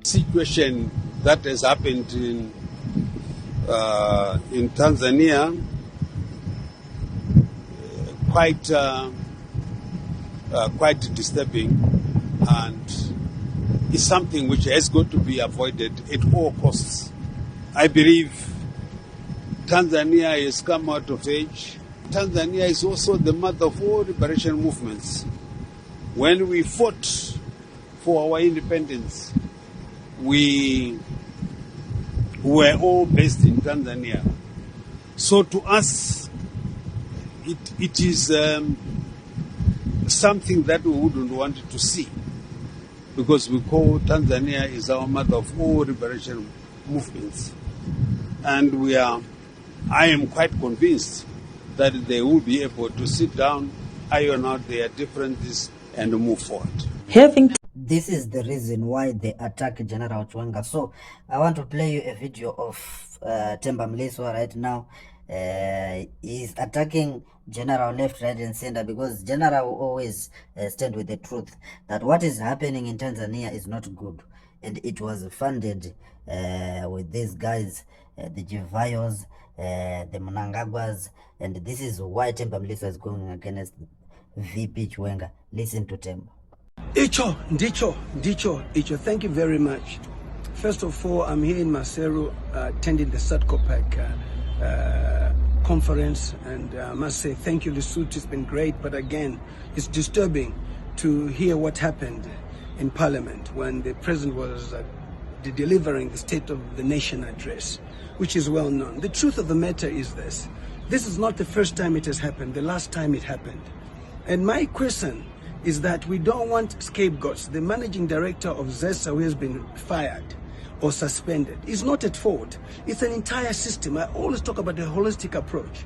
situation that has happened in Tanzania quite disturbing, and is something which has got to be avoided at all costs. I believe Tanzania has come out of age. Tanzania is also the mother of all liberation movements. When we fought for our independence, we were all based in Tanzania. So to us, it is something that we wouldn't want to see, because we call Tanzania is our mother of all liberation movements. And I am quite convinced that they will be able to sit down, iron out their differences, and move forward. This is the reason why they attack General Chiwenga. So I want to play you a video of Themba Mliswa right now. He's attacking General left, right, and center, because General will always stand with the truth that what is happening in Tanzania is not good, and it was funded with these guys, the Jivayos, the Mnangagwas, and this is why Themba Mliswa is going against VP Chiwenga. Listen to Themba. Icho. Thank you very much. First of all, I'm here in Maseru attending the SADCOPAC conference, and I must say thank you, Lesotho. It's been great, but again, it's disturbing to hear what happened in Parliament when the President was delivering the State of the Nation address, which is well known. The truth of the matter is this. This is not the first time it has happened, the last time it happened. And my question is that we don't want scapegoats. The managing director of ZESA, who has been fired or suspended, is not at fault. It's an entire system. I always talk about the holistic approach.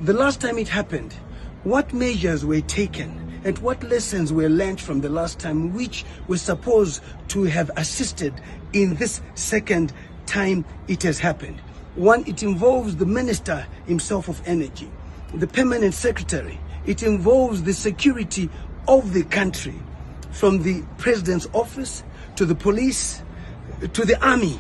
The last time it happened, what measures were taken and what lessons were learned from the last time, which were supposed to have assisted in this second time it has happened? One, it involves the Minister himself of Energy, the Permanent Secretary. It involves the security of the country, from the President's office to the police to the army.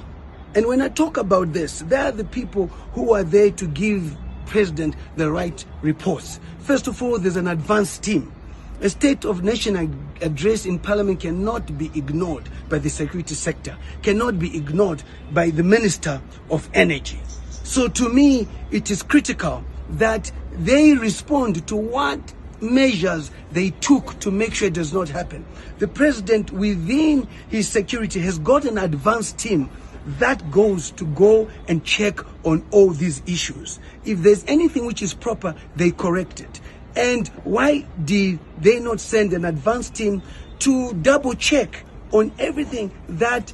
And when I talk about this, they are the people who are there to give President the right reports. First of all, there's an advance team. A State of Nation address in Parliament cannot be ignored by the security sector, cannot be ignored by the Minister of Energy. So to me, it is critical that they respond to what measures they took to make sure it does not happen. The President, within his security, has got an advanced team that goes to go and check on all these issues. If there's anything which is proper, they correct it. And why did they not send an advanced team to double check on everything that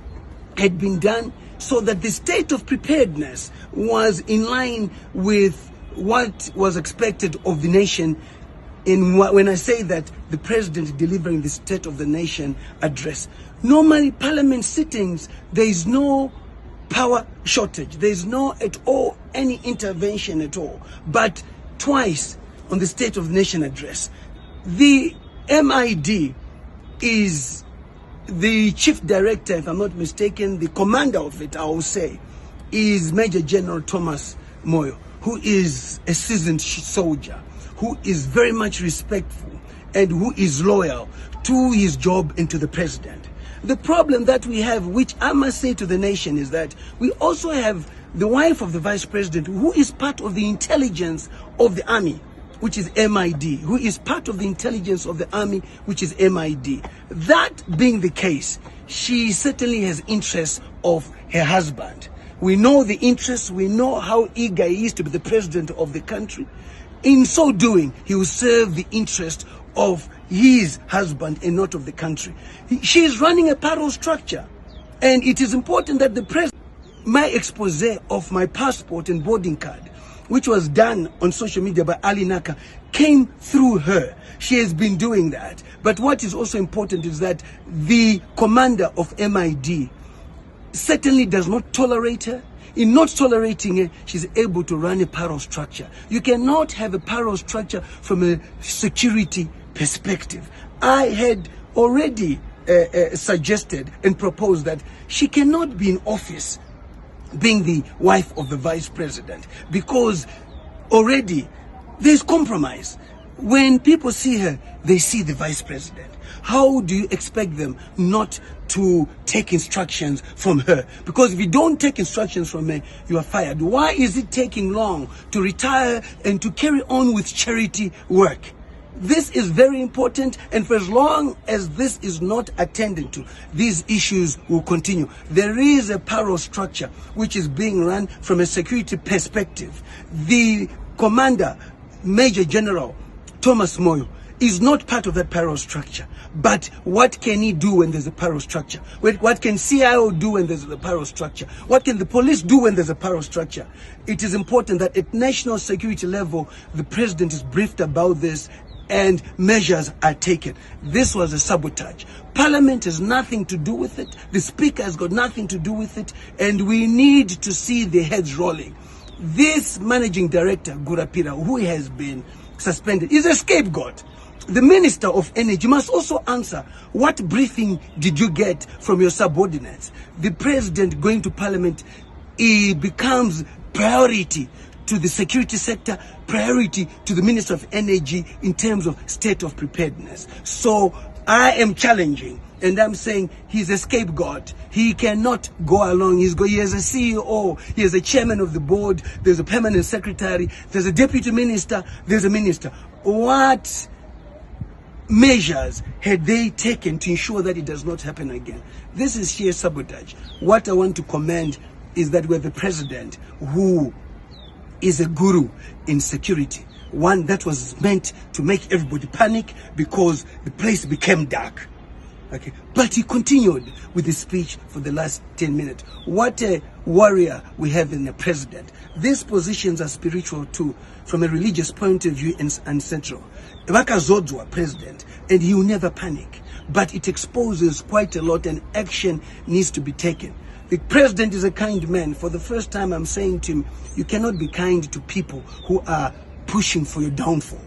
had been done, so that the state of preparedness was in line with what was expected of the nation? When I say that the President delivering the State of the Nation address, normally Parliament sittings, there is no power shortage. There is no at all any intervention at all. But twice on the State of the Nation address, the MID is the Chief Director, if I'm not mistaken, the commander of it, I will say, is Major General Thomas Moyo, who is a seasoned soldier, who is very much respectful and who is loyal to his job and to the President. The problem that we have, which I must say to the nation, is that we also have the wife of the Vice President, who is part of the intelligence of the army, which is MID, who is part of the intelligence of the army, which is MID. That being the case, she certainly has interests of her husband. We know the interests, we know how eager he is to be the president of the country. In so doing, he will serve the interest of his husband and not of the country. She is running a payroll structure, and it is important that the president, my expose of my passport and boarding card, which was done on social media by Ali Naka, came through her. She has been doing that. But what is also important is that the commander of MID certainly does not tolerate her. In not tolerating her, she's able to run a payroll structure. You cannot have a payroll structure from a security perspective. I had already suggested and proposed that she cannot be in office being the wife of the vice president, because already there's compromise. When people see her, they see the vice president. How do you expect them not to take instructions from her? Because if you don't take instructions from her, you are fired. Why is it taking long to retire and to carry on with charity work? This is very important, and for as long as this is not attended to, these issues will continue. There is a payroll structure which is being run from a security perspective. The commander, Major General Thomas Moyo, is not part of that payroll structure. But what can he do when there's a payroll structure? What can CIO do when there's a payroll structure? What can the police do when there's a payroll structure? It is important that at national security level, the president is briefed about this and measures are taken. This was a sabotage. Parliament has nothing to do with it. The speaker has got nothing to do with it. And we need to see the heads rolling. This managing director, Gurapira, who has been suspended, is a scapegoat. The Minister of Energy must also answer, what briefing did you get from your subordinates? The president going to Parliament, it becomes priority to the security sector, priority to the Minister of Energy in terms of state of preparedness. So I am challenging, and I'm saying he's a scapegoat. He cannot go along. He has a CEO, he has a chairman of the board, there's a permanent secretary, there's a deputy minister, there's a minister. What measures had they taken to ensure that it does not happen again? This is sheer sabotage. What I want to commend is that we have a president who is a guru in security, one that was meant to make everybody panic because the place became dark. Okay, but he continued with his speech for the last 10 minutes. What a warrior we have in the president. These positions are spiritual too, from a religious point of view and central. Wakazodwa president, and he will never panic. But it exposes quite a lot, and action needs to be taken. The president is a kind man. For the first time, I'm saying to him, you cannot be kind to people who are pushing for your downfall.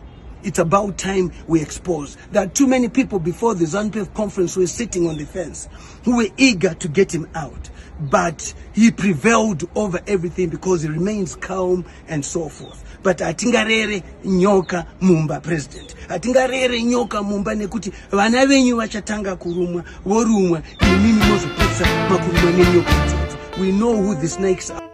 It's about time we expose. There are too many people before the ZANU-PF conference who were sitting on the fence, who were eager to get him out. But he prevailed over everything because he remains calm and so forth. But atingarere nyoka mumba president. Atingarere nyoka mumba nekuti vana venyu vachatanga kurumwa, vorumwa, mimi mozo pesa makurumwa nenyoka. We know who the snakes are.